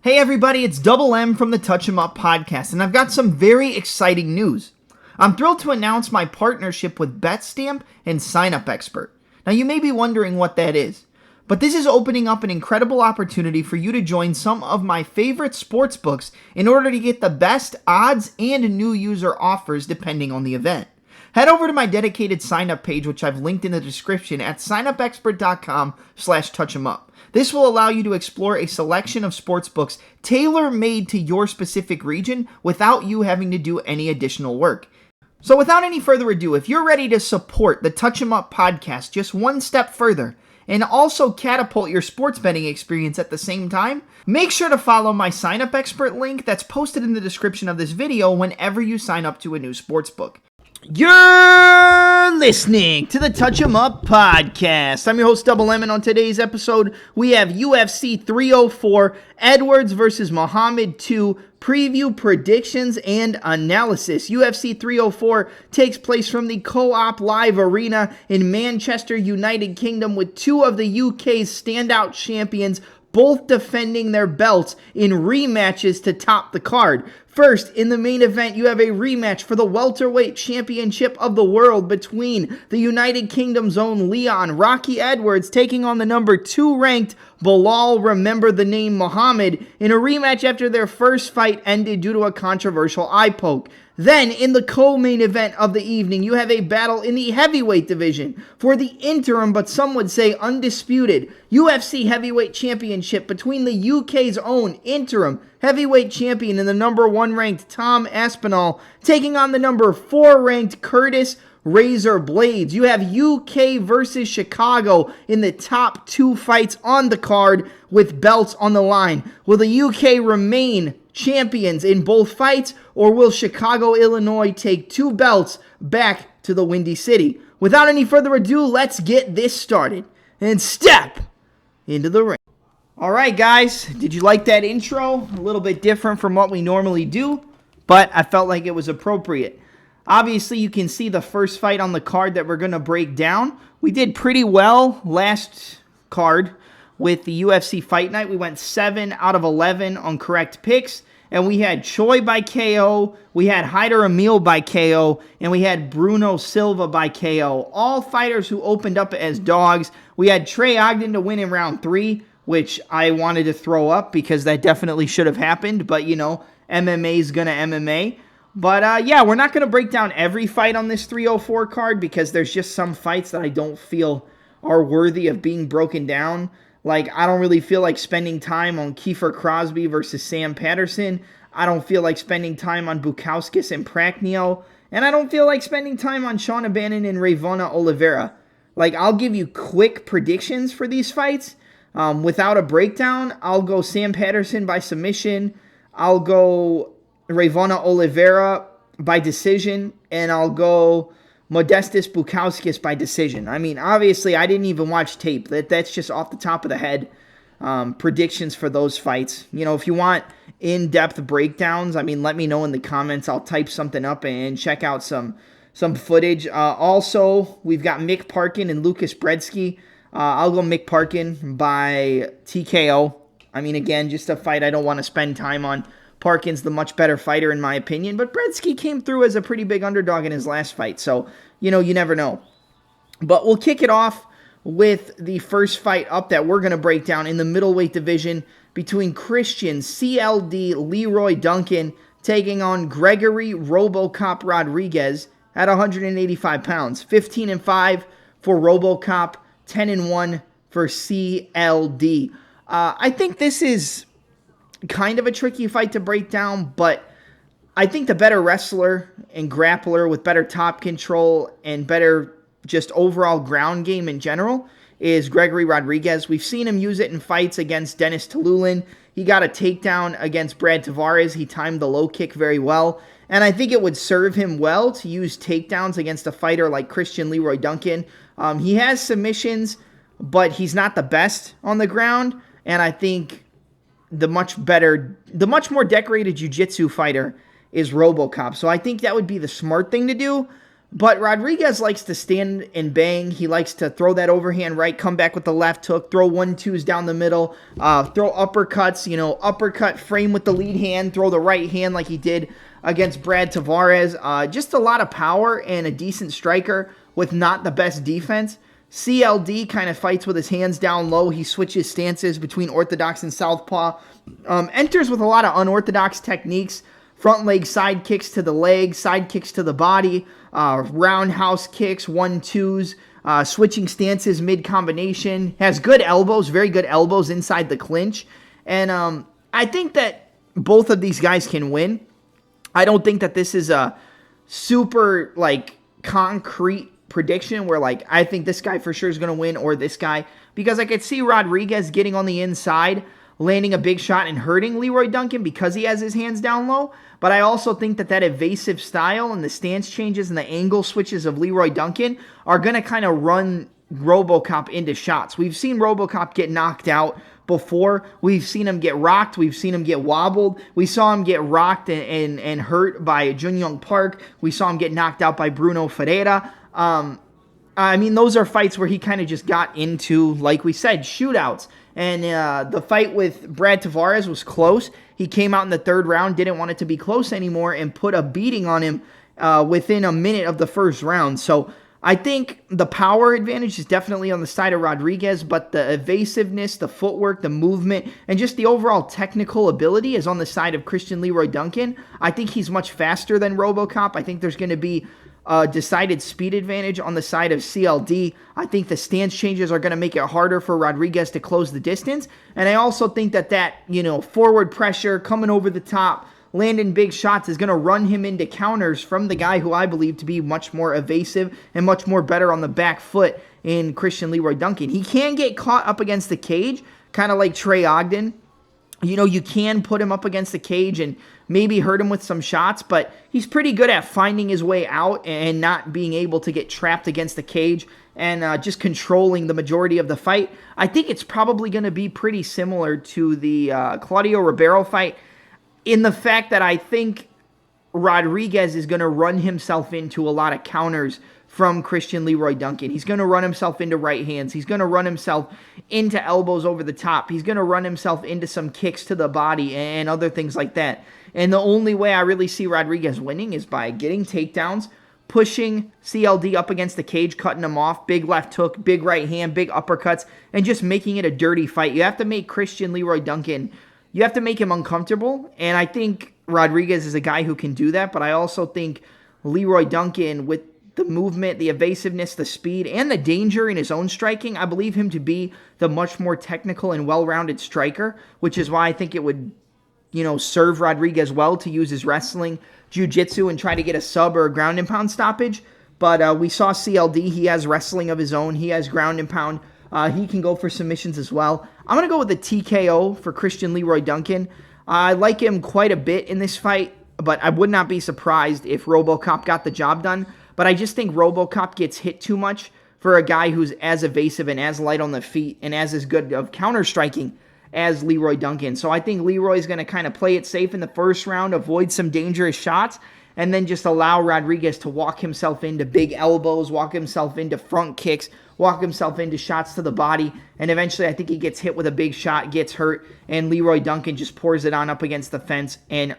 Hey everybody, it's Double M from the Touch 'Em Up podcast, and I've got some very exciting news. I'm thrilled to announce my partnership with BetStamp and Sign Up Expert. Now you may be wondering what that is, but this is opening up an incredible opportunity for you to join some of my favorite sports books in order to get the best odds and new user offers depending on the event. Head over to my dedicated sign-up page, which I've linked in the description at signupexpert.com/touchemup. This will allow you to explore a selection of sportsbooks tailor-made to your specific region without you having to do any additional work. So without any further ado, if you're ready to support the Touch 'Em Up podcast just one step further and also catapult your sports betting experience at the same time, make sure to follow my Sign Up Expert link that's posted in the description of this video whenever you sign up to a new sportsbook. You're listening to the Touch 'Em Up podcast. I'm your host, Double M, and on today's episode, we have UFC 304, Edwards versus Muhammad 2, preview, predictions, and analysis. UFC 304 takes place from the Co-op Live Arena in Manchester, United Kingdom, with two of the UK's standout champions both defending their belts in rematches to top the card. First, in the main event, you have a rematch for the welterweight championship of the world between the United Kingdom's own Leon Rocky Edwards taking on the number 2 ranked Belal, remember the name, Muhammad, in a rematch after their first fight ended due to a controversial eye poke. Then, in the co-main event of the evening, you have a battle in the heavyweight division for the interim, but some would say undisputed, UFC heavyweight championship between the UK's own interim heavyweight champion and the number 1 ranked Tom Aspinall taking on the number 4 ranked Curtis Razor Blaydes. You have UK versus Chicago in the top 2 fights on the card with belts on the line. Will the UK remain champions in both fights, or will Chicago, Illinois take 2 belts back to the Windy City? Without any further ado, let's get this started and step into the ring. All right, guys, did you like that intro? A little bit different from what we normally do, but I felt like it was appropriate. Obviously, you can see the first fight on the card that we're going to break down. We did pretty well last card with the UFC Fight Night. We went 7 out of 11 on correct picks, and we had Choi by KO, we had Haider Emil by KO, and we had Bruno Silva by KO. All fighters who opened up as dogs. We had Trey Ogden to win in round 3, which I wanted to throw up because that definitely should have happened, but you know, MMA's gonna MMA. But yeah, we're not going to break down every fight on this 304 card because there's just some fights that I don't feel are worthy of being broken down. Like, I don't really feel like spending time on Kiefer Crosby versus Sam Patterson. I don't feel like spending time on Bukauskas and Pragnio. And I don't feel like spending time on Sean O'Bannon and Ravona Oliveira. Like, I'll give you quick predictions for these fights. Without a breakdown, I'll go Sam Patterson by submission. I'll go Ravona Oliveira by decision, and I'll go Modestas Bukauskas by decision. I mean, obviously, I didn't even watch tape. That's just off the top of the head. Predictions for those fights. You know, if you want in-depth breakdowns, I mean, let me know in the comments. I'll type something up and check out some footage. Also, we've got Mick Parkin and Lucas Bredsky. I'll go Mick Parkin by TKO. I mean, again, just a fight I don't want to spend time on. Parkin's the much better fighter in my opinion, but Bredsky came through as a pretty big underdog in his last fight, so, you know, you never know. But we'll kick it off with the first fight up that we're going to break down in the middleweight division between Christian CLD Leroy Duncan taking on Gregory RoboCop Rodrigues at 185 pounds. 15-5 for RoboCop, 10-1 for CLD. I think this is kind of a tricky fight to break down, but I think the better wrestler and grappler with better top control and better just overall ground game in general is Gregory Rodrigues. We've seen him use it in fights against Dennis Tululin. He got a takedown against Brad Tavares. He timed the low kick very well, and I think it would serve him well to use takedowns against a fighter like Christian Leroy Duncan. He has submissions, but he's not the best on the ground, and I think the much more decorated jiu-jitsu fighter is RoboCop. So I think that would be the smart thing to do. But Rodrigues likes to stand and bang. He likes to throw that overhand right, come back with the left hook, throw 1-2s down the middle, throw uppercuts, uppercut, frame with the lead hand, throw the right hand like he did against Brad Tavares. Just a lot of power and a decent striker with not the best defense. CLD kind of fights with his hands down low. He switches stances between orthodox and southpaw. Enters with a lot of unorthodox techniques. Front leg side kicks to the leg, side kicks to the body, roundhouse kicks, 1-2s, switching stances mid-combination. Has good elbows, very good elbows inside the clinch. And I think that both of these guys can win. I don't think that this is a super, concrete prediction where, I think this guy for sure is going to win or this guy. Because I could see Rodrigues getting on the inside, landing a big shot and hurting Leroy Duncan because he has his hands down low. But I also think that evasive style and the stance changes and the angle switches of Leroy Duncan are going to kind of run RoboCop into shots. We've seen RoboCop get knocked out before. We've seen him get rocked. We've seen him get wobbled. We saw him get rocked and hurt by Junyoung Park. We saw him get knocked out by Bruno Ferreira. Those are fights where he kind of just got into, like we said, shootouts. And the fight with Brad Tavares was close. He came out in the third round, didn't want it to be close anymore, and put a beating on him within a minute of the first round. So I think the power advantage is definitely on the side of Rodrigues, but the evasiveness, the footwork, the movement, and just the overall technical ability is on the side of Christian Leroy Duncan. I think he's much faster than RoboCop. I think there's going to be decided speed advantage on the side of CLD. I think the stance changes are going to make it harder for Rodrigues to close the distance. And I also think that forward pressure coming over the top, landing big shots is going to run him into counters from the guy who I believe to be much more evasive and much more better on the back foot in Christian Leroy Duncan. He can get caught up against the cage, kind of like Trey Ogden. You can put him up against the cage and maybe hurt him with some shots, but he's pretty good at finding his way out and not being able to get trapped against the cage and just controlling the majority of the fight. I think it's probably going to be pretty similar to the Claudio Ribeiro fight in the fact that I think Rodrigues is going to run himself into a lot of counters from Christian Leroy Duncan. He's going to run himself into right hands. He's going to run himself into elbows over the top. He's going to run himself into some kicks to the body and other things like that. And the only way I really see Rodrigues winning is by getting takedowns, pushing CLD up against the cage, cutting him off, big left hook, big right hand, big uppercuts, and just making it a dirty fight. You have to make Christian Leroy Duncan, you have to make him uncomfortable. And I think Rodrigues is a guy who can do that, but I also think Leroy Duncan, with the movement, the evasiveness, the speed, and the danger in his own striking, I believe him to be the much more technical and well-rounded striker, which is why I think it would, serve Rodrigues well to use his wrestling, jiu-jitsu, and try to get a sub or a ground and pound stoppage. But we saw CLD. He has wrestling of his own. He has ground and pound. He can go for submissions as well. I'm going to go with a TKO for Christian Leroy Duncan. I like him quite a bit in this fight, but I would not be surprised if RoboCop got the job done. But I just think RoboCop gets hit too much for a guy who's as evasive and as light on the feet and as good of counter-striking as Leroy Duncan. So I think Leroy's going to kind of play it safe in the first round, avoid some dangerous shots, and then just allow Rodrigues to walk himself into big elbows, walk himself into front kicks, walk himself into shots to the body, and eventually I think he gets hit with a big shot, gets hurt, and Leroy Duncan just pours it on up against the fence, and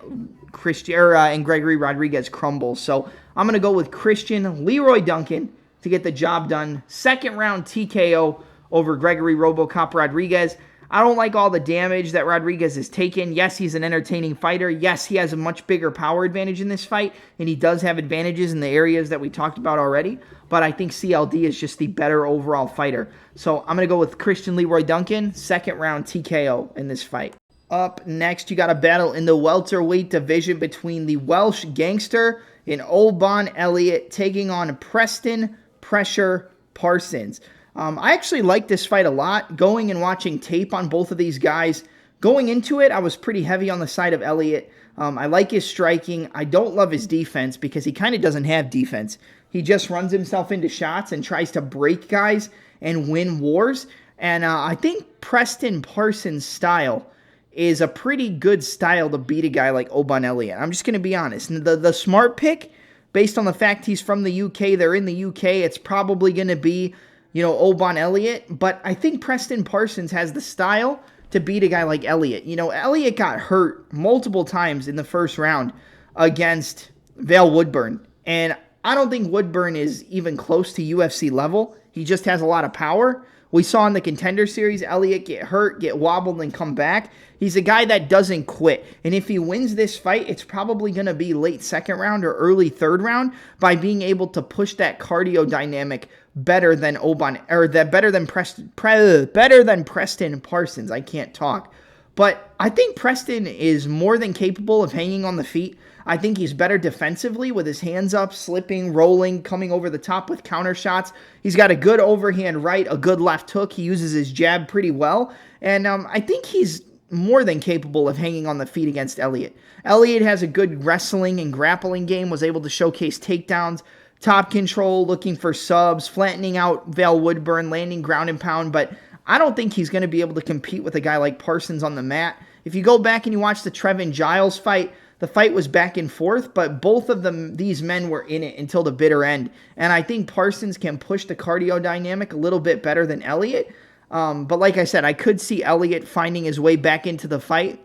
Gregory Rodrigues crumbles. So I'm going to go with Christian Leroy Duncan to get the job done. Second round TKO over Gregory RoboCop Rodrigues. I don't like all the damage that Rodrigues has taken. Yes, he's an entertaining fighter. Yes, he has a much bigger power advantage in this fight, and he does have advantages in the areas that we talked about already, but I think CLD is just the better overall fighter. So I'm going to go with Christian Leroy Duncan, second round TKO in this fight. Up next, you got a battle in the welterweight division between the Welsh Gangster and Oban Elliot taking on Preston Pressure Parsons. I actually like this fight a lot. Going and watching tape on both of these guys, going into it, I was pretty heavy on the side of Elliot. I like his striking. I don't love his defense because he kind of doesn't have defense. He just runs himself into shots and tries to break guys and win wars. And I think Preston Parsons' style is a pretty good style to beat a guy like Oban Elliot. I'm just going to be honest. The smart pick, based on the fact he's from the UK, they're in the UK, it's probably going to be, Obon Elliot. But I think Preston Parsons has the style to beat a guy like Elliot. Elliot got hurt multiple times in the first round against Vail Woodburn. And I don't think Woodburn is even close to UFC level. He just has a lot of power. We saw in the Contender Series, Elliot get hurt, get wobbled, and come back. He's a guy that doesn't quit. And if he wins this fight, it's probably going to be late second round or early third round by being able to push that cardio dynamic better than better than Preston Parsons. I can't talk. But I think Preston is more than capable of hanging on the feet. I think he's better defensively with his hands up, slipping, rolling, coming over the top with counter shots. He's got a good overhand right, a good left hook. He uses his jab pretty well. And I think he's more than capable of hanging on the feet against Elliot. Elliot has a good wrestling and grappling game, was able to showcase takedowns, top control, looking for subs, flattening out Vail Woodburn, landing ground and pound. But I don't think he's going to be able to compete with a guy like Parsons on the mat. If you go back and you watch the Trevin Giles fight, the fight was back and forth, but both of these men were in it until the bitter end. And I think Parsons can push the cardio dynamic a little bit better than Elliot. But like I said, I could see Elliot finding his way back into the fight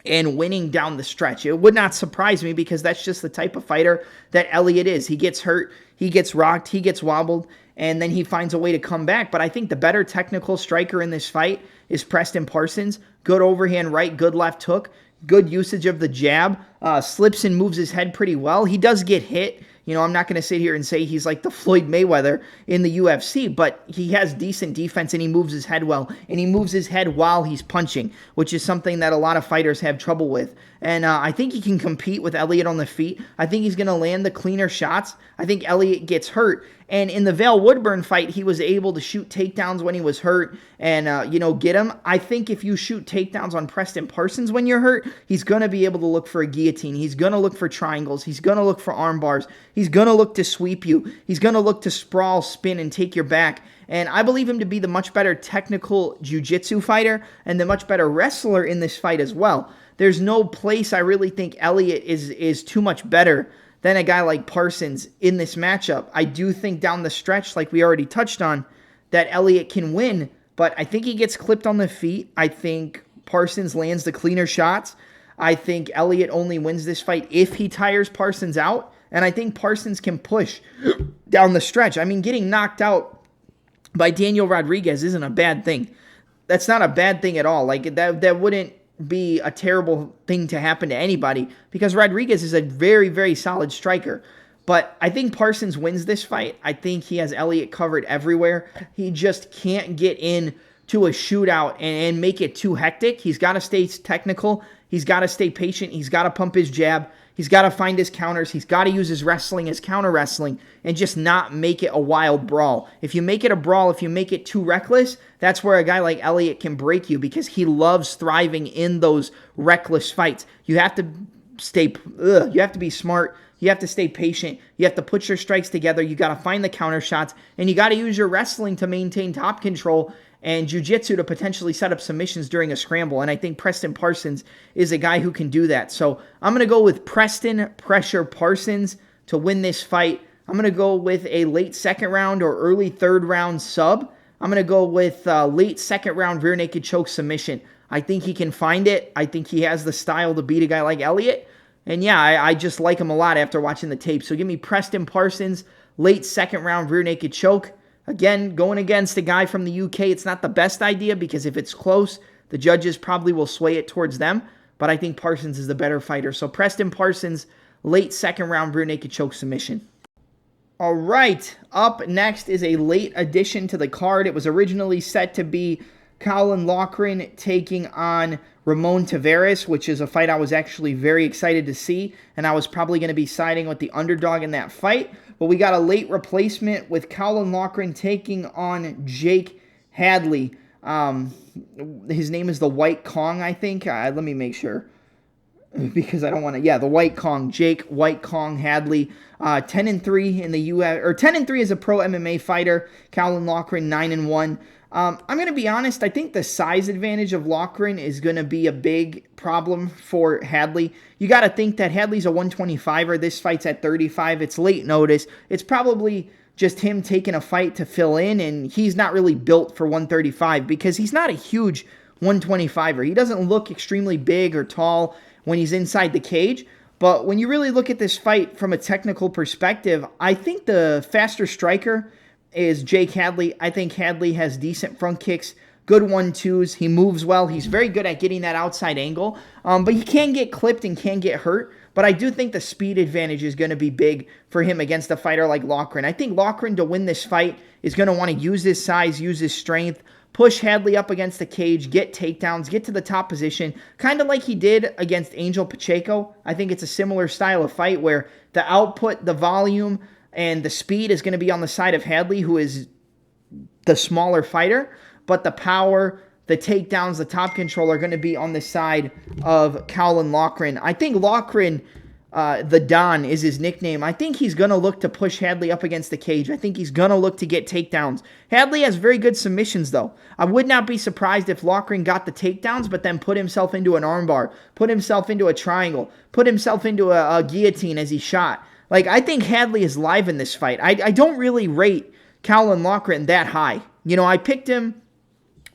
and winning down the stretch. It would not surprise me because that's just the type of fighter that Elliot is. He gets hurt, he gets rocked, he gets wobbled, and then he finds a way to come back. But I think the better technical striker in this fight is Preston Parsons. Good overhand right, good left hook. Good usage of the jab, slips and moves his head pretty well. He does get hit. I'm not going to sit here and say he's like the Floyd Mayweather in the UFC, but he has decent defense and he moves his head well. And he moves his head while he's punching, which is something that a lot of fighters have trouble with. And I think he can compete with Elliot on the feet. I think he's going to land the cleaner shots. I think Elliot gets hurt. And in the Vail Woodburn fight, he was able to shoot takedowns when he was hurt and, get him. I think if you shoot takedowns on Preston Parsons when you're hurt, he's going to be able to look for a guillotine. He's going to look for triangles. He's going to look for arm bars. He's going to look to sweep you. He's going to look to sprawl, spin, and take your back. And I believe him to be the much better technical jiu-jitsu fighter and the much better wrestler in this fight as well. There's no place I really think Elliot is too much better than a guy like Parsons in this matchup. I do think down the stretch, like we already touched on, that Elliot can win, but I think he gets clipped on the feet. I think Parsons lands the cleaner shots. I think Elliot only wins this fight if he tires Parsons out, and I think Parsons can push down the stretch. I mean, getting knocked out by Daniel Rodrigues isn't a bad thing. That's not a bad thing at all. Like, that wouldn't be a terrible thing to happen to anybody because Rodrigues is a very, very solid striker. But I think Parsons wins this fight. I think he has Elliot covered everywhere. He just can't get in to a shootout and make it too hectic. He's got to stay technical. He's got to stay patient. He's got to pump his jab. He's got to find his counters. He's got to use his wrestling, his counter wrestling, and just not make it a wild brawl. If you make it a brawl, if you make it too reckless, that's where a guy like Elliot can break you because he loves thriving in those reckless fights. You have to you have to be smart. You have to stay patient. You have to put your strikes together. You got to find the counter shots, and you got to use your wrestling to maintain top control and jiu-jitsu to potentially set up submissions during a scramble. And I think Preston Parsons is a guy who can do that. So I'm going to go with Preston Pressure Parsons to win this fight. I'm going to go with a late second round or early third round sub. I'm going to go with late second round rear naked choke submission. I think he can find it. I think he has the style to beat a guy like Elliot. And yeah, I just like him a lot after watching the tape. So give me Preston Parsons, late second round rear naked choke. Again, going against a guy from the UK, it's not the best idea because if it's close, the judges probably will sway it towards them. But I think Parsons is the better fighter. So Preston Parsons, late second round rear naked choke submission. All right, up next is a late addition to the card. It was originally set to be Colin Loughran taking on Ramon Tavares, which is a fight I was actually very excited to see, and I was probably going to be siding with the underdog in that fight. But we got a late replacement with Colin Loughran taking on Jake Hadley. His name is the White Kong, I think. Let me make sure because I don't want to. Yeah, the White Kong, Jake White Kong Hadley. 10-3 in the US, or 10-3 as a pro MMA fighter. Colin Loughran 9-1. I'm going to be honest, I think the size advantage of Loughran is going to be a big problem for Hadley. You got to think that Hadley's a 125er. This fight's at 35. It's late notice. It's probably just him taking a fight to fill in, and he's not really built for 135 because he's not a huge 125er. He doesn't look extremely big or tall when he's inside the cage. But when you really look at this fight from a technical perspective, I think the faster striker is Jake Hadley. I think Hadley has decent front kicks, good 1-2s. He moves well. He's very good at getting that outside angle. But he can get clipped and can get hurt. But I do think the speed advantage is going to be big for him against a fighter like Loughran. I think Loughran, to win this fight, is going to want to use his size, use his strength, push Hadley up against the cage, get takedowns, get to the top position, kind of like he did against Angel Pacheco. I think it's a similar style of fight where the output, the volume, and the speed is going to be on the side of Hadley, who is the smaller fighter, but the power, the takedowns, the top control are going to be on the side of Colin Loughran. I think Loughran, the Don is his nickname. I think he's going to look to push Hadley up against the cage. I think he's going to look to get takedowns. Hadley has very good submissions, though. I would not be surprised if Loughran got the takedowns, but then put himself into an armbar, put himself into a triangle, put himself into a guillotine as he shot. Like, I think Hadley is live in this fight. I don't really rate Colin Loughran that high. You know, I picked him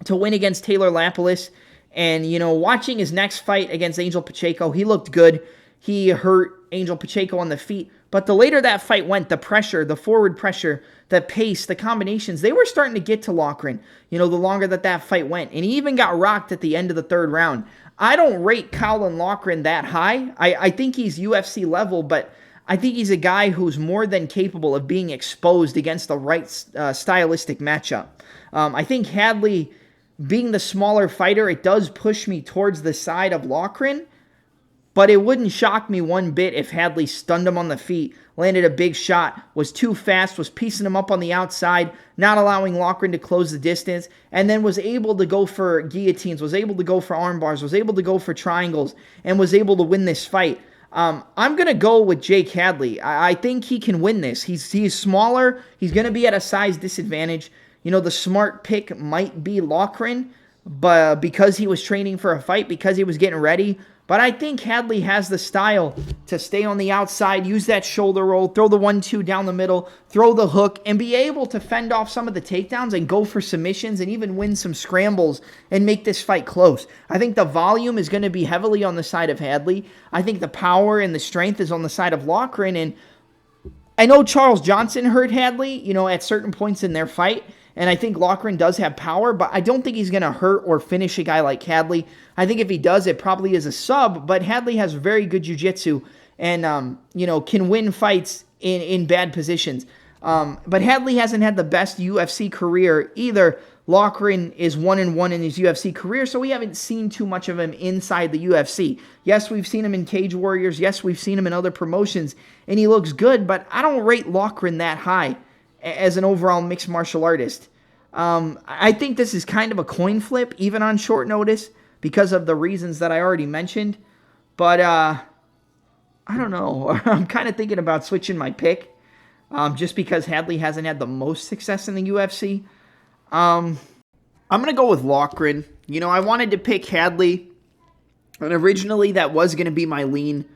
to win against Taylor Lapilus, and, you know, watching his next fight against Angel Pacheco, he looked good. He hurt Angel Pacheco on the feet. But the later that fight went, the pressure, the forward pressure, the pace, the combinations, they were starting to get to Loughran, you know, the longer that fight went. And he even got rocked at the end of the third round. I don't rate Colin Loughran that high. I think he's UFC level, but I think he's a guy who's more than capable of being exposed against the right stylistic matchup. I think Hadley, being the smaller fighter, it does push me towards the side of Loughran, but it wouldn't shock me one bit if Hadley stunned him on the feet, landed a big shot, was too fast, was piecing him up on the outside, not allowing Loughran to close the distance, and then was able to go for guillotines, was able to go for arm bars, was able to go for triangles, and was able to win this fight. I'm going to go with Jake Hadley. I think he can win this. He's smaller. He's going to be at a size disadvantage. You know, the smart pick might be Loughran, but because he was training for a fight, because he was getting ready. But I think Hadley has the style to stay on the outside, use that shoulder roll, throw the 1-2 down the middle, throw the hook, and be able to fend off some of the takedowns and go for submissions and even win some scrambles and make this fight close. I think the volume is going to be heavily on the side of Hadley. I think the power and the strength is on the side of Loughran. And I know Charles Johnson hurt Hadley, you know, at certain points in their fight. And I think Loughran does have power, but I don't think he's going to hurt or finish a guy like Hadley. I think if he does, it probably is a sub, but Hadley has very good jiu-jitsu and, you know, can win fights in bad positions. But Hadley hasn't had the best UFC career either. Loughran is 1-1 in his UFC career, so we haven't seen too much of him inside the UFC. Yes, we've seen him in Cage Warriors. Yes, we've seen him in other promotions, and he looks good, but I don't rate Loughran that high as an overall mixed martial artist. I think this is kind of a coin flip, even on short notice, because of the reasons that I already mentioned. But, I don't know. I'm kind of thinking about switching my pick, just because Hadley hasn't had the most success in the UFC. I'm going to go with Loughran. You know, I wanted to pick Hadley, and originally that was going to be my lean.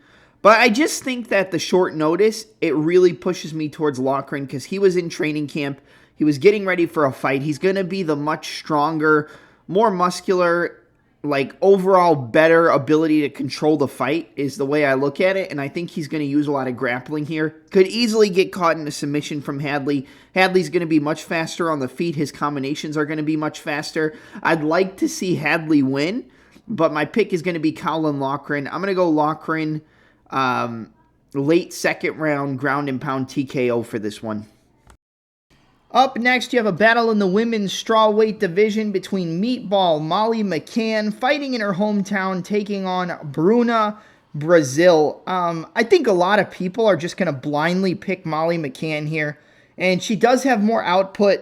But I just think that the short notice, it really pushes me towards Loughran because he was in training camp. He was getting ready for a fight. He's going to be the much stronger, more muscular, like overall better ability to control the fight is the way I look at it. And I think he's going to use a lot of grappling here. Could easily get caught in a submission from Hadley. Hadley's going to be much faster on the feet. His combinations are going to be much faster. I'd like to see Hadley win, but my pick is going to be Colin Loughran. I'm going to go Loughran. Late second round ground and pound TKO for this one. Up next, you have a battle in the women's strawweight division between Meatball Molly McCann fighting in her hometown, taking on Bruna Brasil. I think a lot of people are just going to blindly pick Molly McCann here, and she does have more output.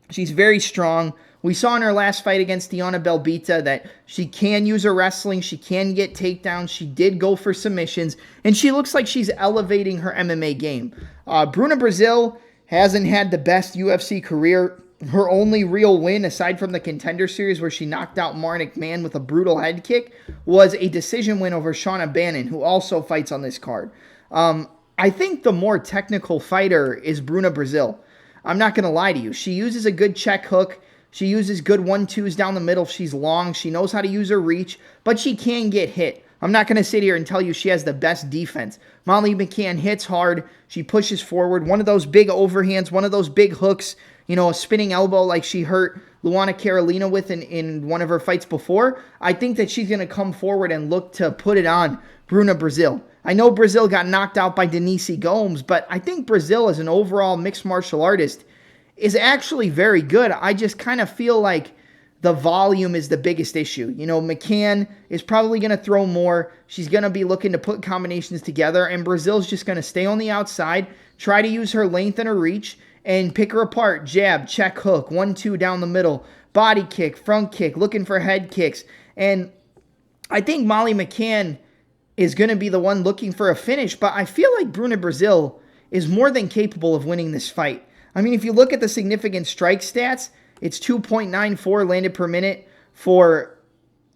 She's very strong. We saw in her last fight against Diana Belbita that she can use her wrestling. She can get takedowns. She did go for submissions. And she looks like she's elevating her MMA game. Bruna Brasil hasn't had the best UFC career. her only real win, aside from the Contender Series where she knocked out McCann with a brutal head kick, was a decision win over Shauna Bannon, who also fights on this card. I think the more technical fighter is Bruna Brasil. I'm not going to lie to you. She uses a good check hook. She uses good 1-2s down the middle. She's long. She knows how to use her reach, but she can get hit. I'm not going to sit here and tell you she has the best defense. Molly McCann hits hard. She pushes forward. One of those big overhands, one of those big hooks, a spinning elbow like she hurt Luana Carolina with in one of her fights before. I think that she's going to come forward and look to put it on Bruna Brasil. I know Brasil got knocked out by Denise Gomes, but I think Brasil as an overall mixed martial artist is actually very good. I just kind of feel like the volume is the biggest issue. McCann is probably going to throw more. She's going to be looking to put combinations together, and Brasil's just going to stay on the outside, try to use her length and her reach, and pick her apart. Jab, check, hook, 1-2 down the middle, body kick, front kick, looking for head kicks. And I think Molly McCann is going to be the one looking for a finish, but I feel like Bruna Brasil is more than capable of winning this fight. I mean, if you look at the significant strike stats, it's 2.94 landed per minute for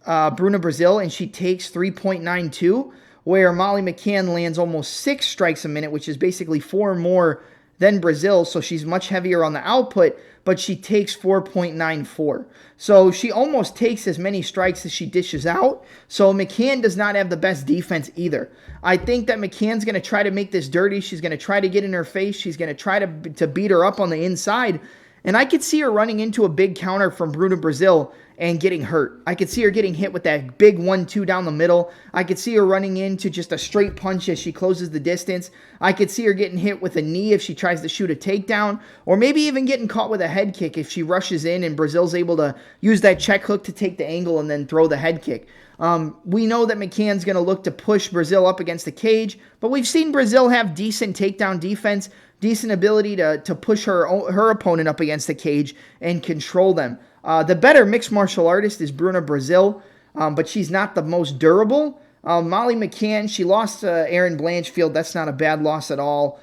Bruna Brasil, and she takes 3.92, where Molly McCann lands almost 6 strikes a minute, which is basically 4 more than Brasil, so she's much heavier on the output, but she takes 4.94. So she almost takes as many strikes as she dishes out, so McCann does not have the best defense either. I think that McCann's going to try to make this dirty. She's going to try to get in her face. She's going to try to beat her up on the inside, and I could see her running into a big counter from Bruna Brasil and getting hurt. I could see her getting hit with that big 1-2 down the middle. I could see her running into just a straight punch as she closes the distance. I could see her getting hit with a knee if she tries to shoot a takedown, or maybe even getting caught with a head kick if she rushes in and Brasil's able to use that check hook to take the angle and then throw the head kick. We know that McCann's going to look to push Brasil up against the cage, but we've seen Brasil have decent takedown defense, decent ability to push her opponent up against the cage and control them. The better mixed martial artist is Bruna Brasil, but she's not the most durable. Molly McCann, she lost to Erin Blanchfield. That's not a bad loss at all.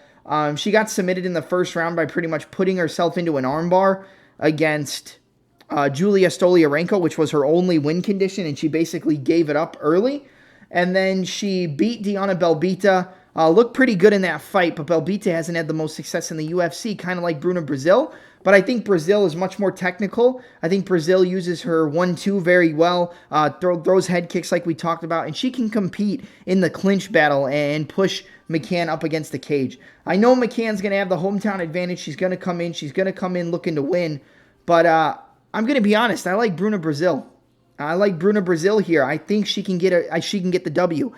She got submitted in the first round by pretty much putting herself into an armbar against Julia Stoliarenko, which was her only win condition, and she basically gave it up early. And then she beat Diana Belbita. Looked pretty good in that fight, but Belbita hasn't had the most success in the UFC, kind of like Bruna Brasil. But I think Brasil is much more technical. I think Brasil uses her 1-2 very well, throws head kicks like we talked about, and she can compete in the clinch battle and push McCann up against the cage. I know McCann's going to have the hometown advantage. She's going to come in. She's going to come in looking to win. But I'm going to be honest. I like Bruna Brasil. I like Bruna Brasil here. I think she can get the W.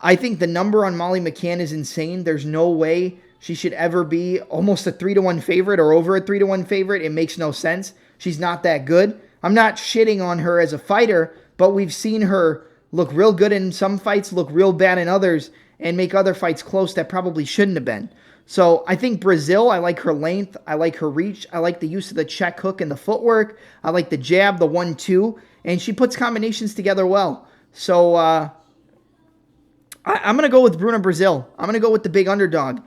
I think the number on Molly McCann is insane. There's no way she should ever be almost a 3-1 favorite or over a 3-1 favorite. It makes no sense. She's not that good. I'm not shitting on her as a fighter, but we've seen her look real good in some fights, look real bad in others, and make other fights close that probably shouldn't have been. So I think Brasil, I like her length, I like her reach, I like the use of the check hook and the footwork, I like the jab, the 1-2, and she puts combinations together well. So I'm going to go with Bruna Brasil. I'm going to go with the big underdog.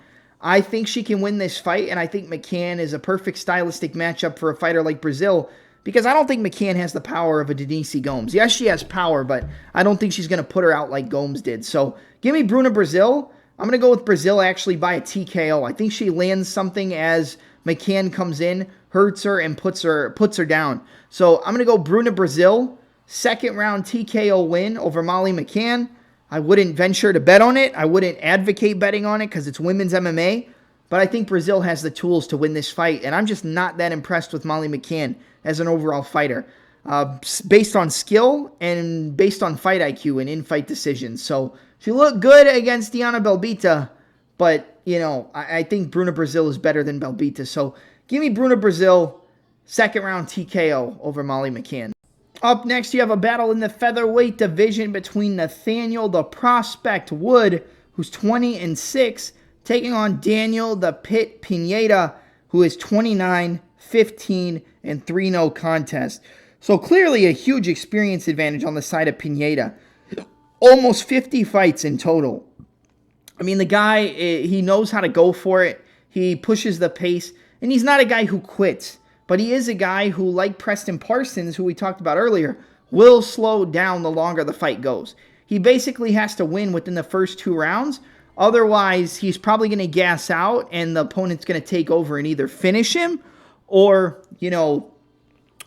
I think she can win this fight, and I think McCann is a perfect stylistic matchup for a fighter like Brasil, because I don't think McCann has the power of a Denise Gomes. Yes, she has power, but I don't think she's going to put her out like Gomes did. So give me Bruna Brasil. I'm going to go with Brasil actually by a TKO. I think she lands something as McCann comes in, hurts her, and puts her down. So I'm going to go Bruna Brasil, second round TKO win over Molly McCann. I wouldn't venture to bet on it. I wouldn't advocate betting on it because it's women's MMA. But I think Brasil has the tools to win this fight. And I'm just not that impressed with Molly McCann as an overall fighter. Based on skill and based on fight IQ and in-fight decisions. So she looked good against Diana Belbita. But, I think Bruna Brasil is better than Belbita. So give me Bruna Brasil, second round TKO over Molly McCann. Up next, you have a battle in the featherweight division between Nathaniel the Prospect Wood, who's 20-6, taking on Daniel the Pit Pineda, who is 29, 15, and 3-0 contest. So clearly a huge experience advantage on the side of Pineda. Almost 50 fights in total. I mean, the guy, he knows how to go for it. He pushes the pace, and he's not a guy who quits. but he is a guy who, like Preston Parsons, who we talked about earlier, will slow down the longer the fight goes. He basically has to win within the first 2 rounds. Otherwise, he's probably going to gas out, and the opponent's going to take over and either finish him or,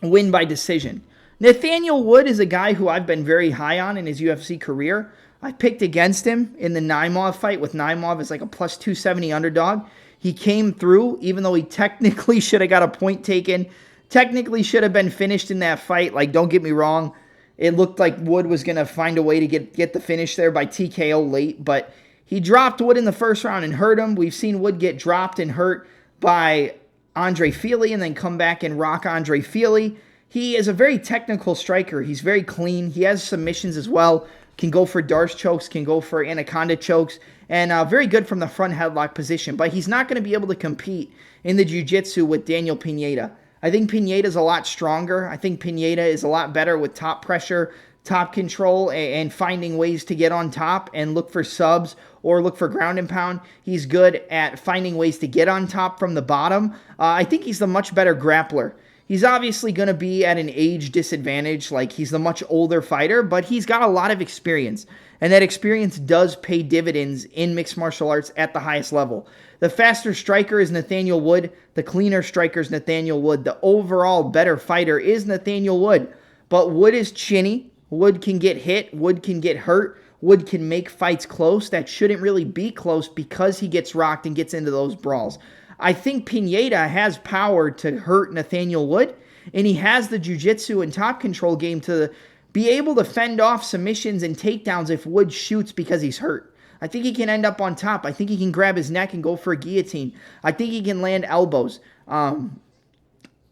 win by decision. Nathaniel Wood is a guy who I've been very high on in his UFC career. I picked against him in the Naimov fight with Naimov as like a plus 270 underdog. He came through, even though he technically should have got a point taken, technically should have been finished in that fight. Like, don't get me wrong. It looked like Wood was going to find a way to get the finish there by TKO late, but he dropped Wood in the first round and hurt him. We've seen Wood get dropped and hurt by Andre Fili and then come back and rock Andre Fili. He is a very technical striker. He's very clean. He has submissions as well. Can go for Darce chokes, can go for anaconda chokes, and very good from the front headlock position. But he's not going to be able to compete in the jiu-jitsu with Daniel Pineda. I think Pineda is a lot stronger. I think Pineda is a lot better with top pressure, top control, and finding ways to get on top and look for subs or look for ground and pound. He's good at finding ways to get on top from the bottom. I think he's the much better grappler. He's obviously going to be at an age disadvantage, like he's the much older fighter, but he's got a lot of experience, and that experience does pay dividends in mixed martial arts at the highest level. The faster striker is Nathaniel Wood. The cleaner striker is Nathaniel Wood. The overall better fighter is Nathaniel Wood, but Wood is chinny. Wood can get hit. Wood can get hurt. Wood can make fights close that shouldn't really be close because he gets rocked and gets into those brawls. I think Pineda has power to hurt Nathaniel Wood, and he has the jiu-jitsu and top control game to be able to fend off submissions and takedowns if Wood shoots because he's hurt. I think he can end up on top. I think he can grab his neck and go for a guillotine. I think he can land elbows. I'm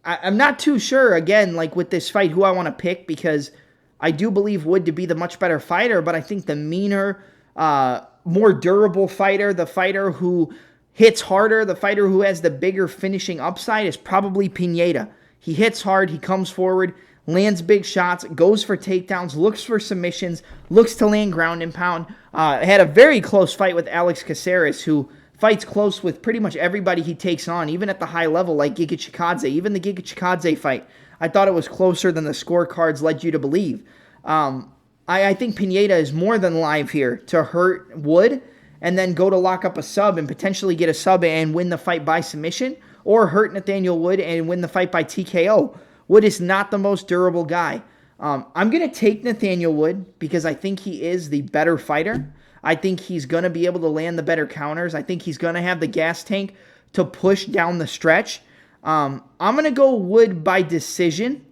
not too sure, again, like with this fight, who I want to pick, because I do believe Wood to be the much better fighter, but I think the meaner, more durable fighter, the fighter who hits harder, the fighter who has the bigger finishing upside is probably Pineda. He hits hard, he comes forward, lands big shots, goes for takedowns, looks for submissions, looks to land ground and pound. Had a very close fight with Alex Caceres, who fights close with pretty much everybody he takes on, even at the high level like Giga Chikadze. Even the Giga Chikadze fight, I thought it was closer than the scorecards led you to believe. I think Pineda is more than live here to hurt Wood, and then go to lock up a sub and potentially get a sub and win the fight by submission, or hurt Nathaniel Wood and win the fight by TKO. Wood is not the most durable guy. I'm going to take Nathaniel Wood because I think he is the better fighter. I think he's going to be able to land the better counters. I think he's going to have the gas tank to push down the stretch. I'm going to go Wood by decision,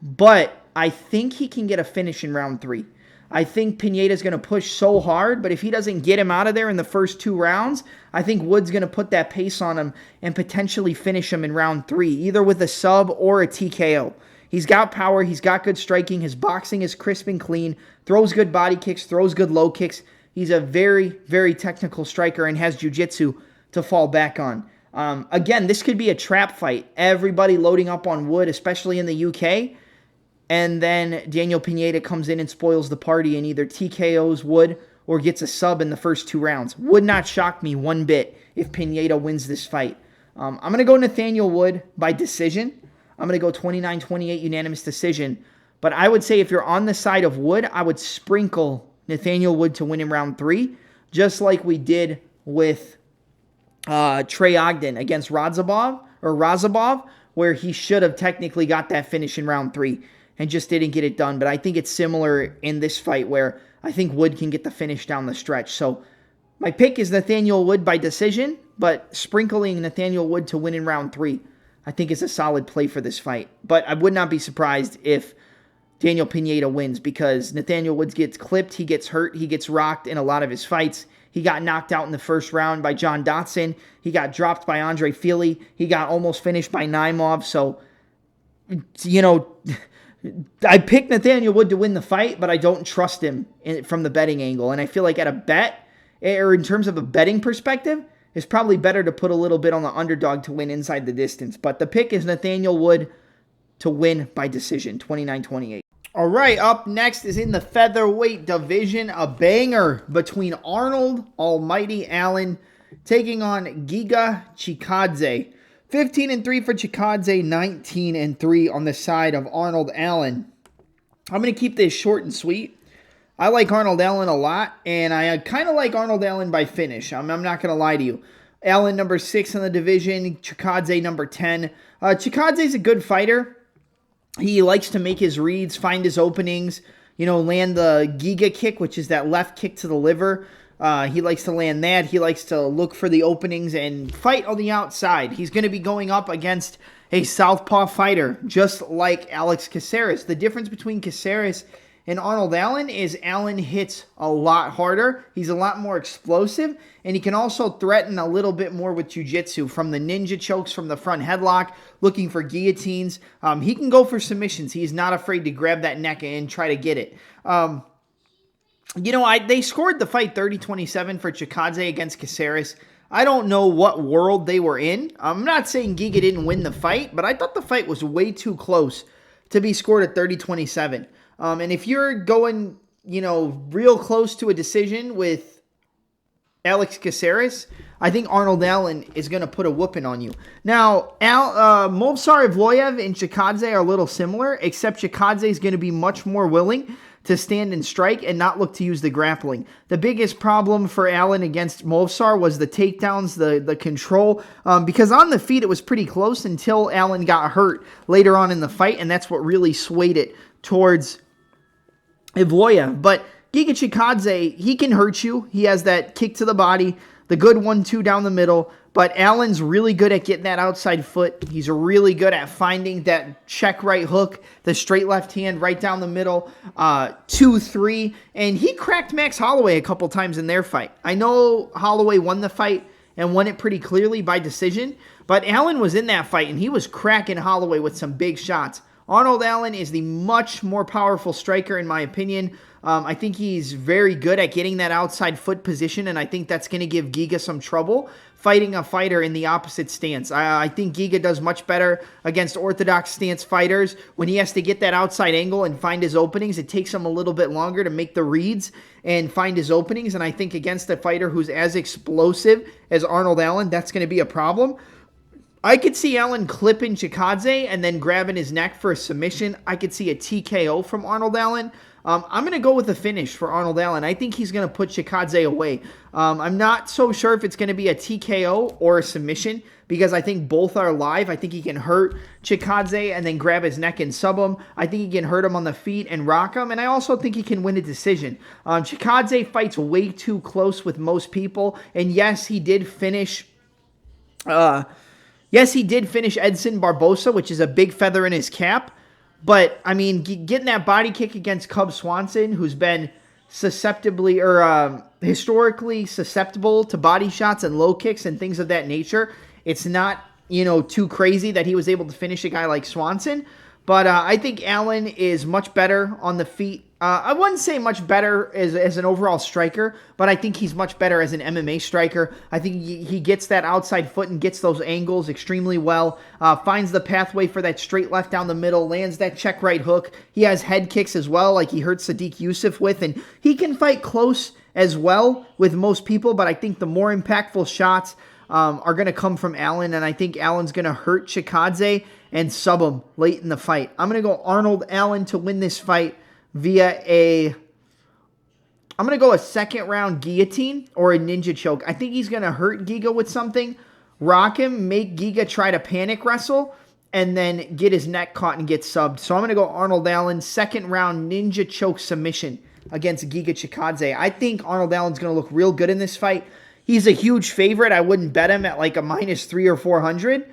but I think he can get a finish in round 3. I think Pineda's going to push so hard, but if he doesn't get him out of there in the first 2 rounds, I think Wood's going to put that pace on him and potentially finish him in round 3, either with a sub or a TKO. He's got power, he's got good striking, his boxing is crisp and clean, throws good body kicks, throws good low kicks. He's a very, very technical striker and has jiu-jitsu to fall back on. Again, this could be a trap fight. Everybody loading up on Wood, especially in the UK. And then Daniel Pineda comes in and spoils the party and either TKOs Wood or gets a sub in the first 2 rounds. Would not shock me one bit if Pineda wins this fight. I'm going to go Nathaniel Wood by decision. I'm going to go 29-28 unanimous decision. But I would say if you're on the side of Wood, I would sprinkle Nathaniel Wood to win in round 3, just like we did with Trey Ogden against Razabov, where he should have technically got that finish in round 3. And just didn't get it done. But I think it's similar in this fight where I think Wood can get the finish down the stretch. So my pick is Nathaniel Wood by decision, but sprinkling Nathaniel Wood to win in round 3 I think is a solid play for this fight. But I would not be surprised if Daniel Pineda wins, because Nathaniel Wood gets clipped, he gets hurt, he gets rocked in a lot of his fights. He got knocked out in the first round by John Dotson. He got dropped by Andre Fili. He got almost finished by Naimov. So, I picked Nathaniel Wood to win the fight, but I don't trust him from the betting angle. And I feel like at a bet, or in terms of a betting perspective, it's probably better to put a little bit on the underdog to win inside the distance. But the pick is Nathaniel Wood to win by decision, 29-28. All right, up next is in the featherweight division, a banger between Arnold Almighty Allen taking on Giga Chikadze. 15-3 for Chikadze, 19-3 on the side of Arnold Allen. I'm going to keep this short and sweet. I like Arnold Allen a lot, and I kind of like Arnold Allen by finish. I'm not going to lie to you. Allen number 6 in the division, Chikadze number 10. Chikadze's a good fighter. He likes to make his reads, find his openings, land the Giga kick, which is that left kick to the liver. He likes to land that. He likes to look for the openings and fight on the outside. He's going to be going up against a southpaw fighter, just like Alex Caceres. The difference between Caceres and Arnold Allen is Allen hits a lot harder. He's a lot more explosive, and he can also threaten a little bit more with jiu-jitsu, from the ninja chokes, from the front headlock, looking for guillotines. He can go for submissions. He's not afraid to grab that neck and try to get it. They scored the fight 30-27 for Chikadze against Caceres. I don't know what world they were in. I'm not saying Giga didn't win the fight, but I thought the fight was way too close to be scored at 30-27. And if you're going, real close to a decision with Alex Caceres, I think Arnold Allen is going to put a whooping on you. Now, Movsar Evloev and Chikadze are a little similar, except Chikadze is going to be much more willing to stand and strike and not look to use the grappling. The biggest problem for Allen against Movsar was the takedowns, the control, because on the feet it was pretty close until Allen got hurt later on in the fight, and that's what really swayed it towards Evloev. But Giga Chikadze, he can hurt you. He has that kick to the body, the good 1-2 down the middle, but Allen's really good at getting that outside foot. He's really good at finding that check right hook, the straight left hand right down the middle, 2-3, and he cracked Max Holloway a couple times in their fight. I know Holloway won the fight and won it pretty clearly by decision, but Allen was in that fight, and he was cracking Holloway with some big shots. Arnold Allen is the much more powerful striker, in my opinion. I think he's very good at getting that outside foot position, and I think that's going to give Giga some trouble fighting a fighter in the opposite stance. I think Giga does much better against orthodox stance fighters. When he has to get that outside angle and find his openings, it takes him a little bit longer to make the reads and find his openings, and I think against a fighter who's as explosive as Arnold Allen, that's going to be a problem. I could see Allen clipping Chikadze and then grabbing his neck for a submission. I could see a TKO from Arnold Allen. I'm going to go with a finish for Arnold Allen. I think he's going to put Chikadze away. I'm not so sure if it's going to be a TKO or a submission because I think both are live. I think he can hurt Chikadze and then grab his neck and sub him. I think he can hurt him on the feet and rock him. And I also think he can win a decision. Chikadze fights way too close with most people. And yes, he did finish... Edson Barbosa, which is a big feather in his cap. But, I mean, getting that body kick against Cub Swanson, who's been historically susceptible to body shots and low kicks and things of that nature, it's not, too crazy that he was able to finish a guy like Swanson. But I think Allen is much better on the feet. I wouldn't say much better as an overall striker, but I think he's much better as an MMA striker. I think he gets that outside foot and gets those angles extremely well, finds the pathway for that straight left down the middle, lands that check right hook. He has head kicks as well, like he hurt Sadiq Youssef with, and he can fight close as well with most people, but I think the more impactful shots are going to come from Allen, and I think Allen's going to hurt Chikadze and sub him late in the fight. I'm going to go Arnold Allen to win this fight via I'm going to go a second round guillotine or a ninja choke. I think he's going to hurt Giga with something, rock him, make Giga try to panic wrestle, and then get his neck caught and get subbed. So I'm going to go Arnold Allen, second round ninja choke submission against Giga Chikadze. I think Arnold Allen's going to look real good in this fight. He's a huge favorite. I wouldn't bet him at like a -3 or 400.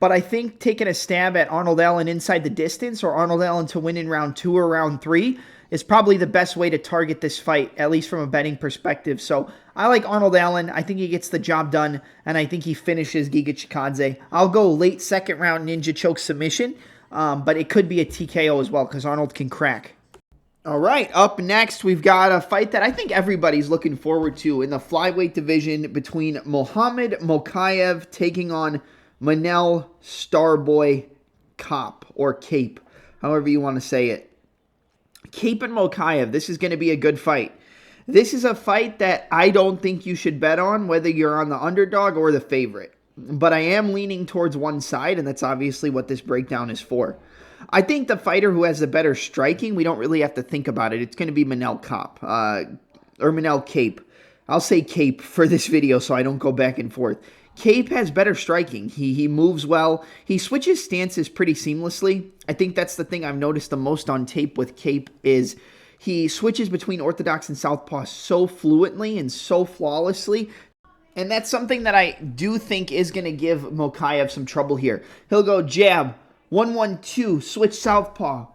But I think taking a stab at Arnold Allen inside the distance or Arnold Allen to win in round 2 or round 3 is probably the best way to target this fight, at least from a betting perspective. So I like Arnold Allen. I think he gets the job done, and I think he finishes Giga Chikadze. I'll go late second round ninja choke submission, but it could be a TKO as well because Arnold can crack. All right, up next, we've got a fight that I think everybody's looking forward to in the flyweight division between Muhammad Mokaev taking on Manel Starboy Kape, or Kape, however you want to say it. Kape and Mokaev, this is going to be a good fight. This is a fight that I don't think you should bet on, whether you're on the underdog or the favorite. but I am leaning towards one side, and that's obviously what this breakdown is for. I think the fighter who has the better striking, we don't really have to think about it. It's going to be Manel Kape. I'll say Kape for this video so I don't go back and forth. Kape has better striking. He moves well. He switches stances pretty seamlessly. I think that's the thing I've noticed the most on tape with Kape is he switches between orthodox and southpaw so fluently and so flawlessly. And that's something that I do think is going to give Mokaev some trouble here. He'll go jab, 1-1-2, switch southpaw,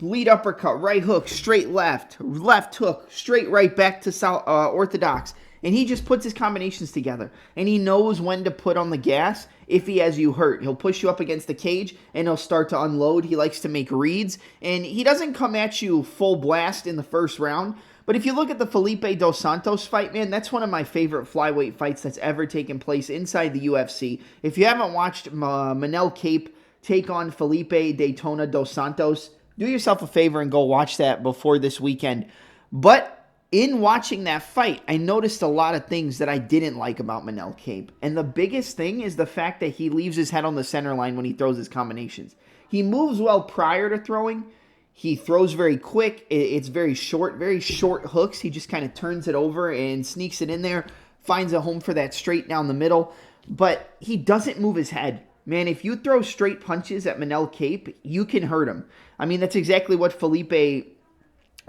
lead uppercut, right hook, straight left, left hook, straight right back to orthodox. And he just puts his combinations together. And he knows when to put on the gas if he has you hurt. He'll push you up against the cage and he'll start to unload. He likes to make reads. And he doesn't come at you full blast in the first round. But if you look at the Felipe Dos Santos fight, man, that's one of my favorite flyweight fights that's ever taken place inside the UFC. If you haven't watched Manel Kape take on Felipe Daytona Dos Santos, do yourself a favor and go watch that before this weekend. But in watching that fight, I noticed a lot of things that I didn't like about Manel Kape. And the biggest thing is the fact that he leaves his head on the center line when he throws his combinations. He moves well prior to throwing. He throws very quick. It's very short hooks. He just kind of turns it over and sneaks it in there, finds a home for that straight down the middle. But he doesn't move his head. Man, if you throw straight punches at Manel Kape, you can hurt him. I mean, that's exactly what Felipe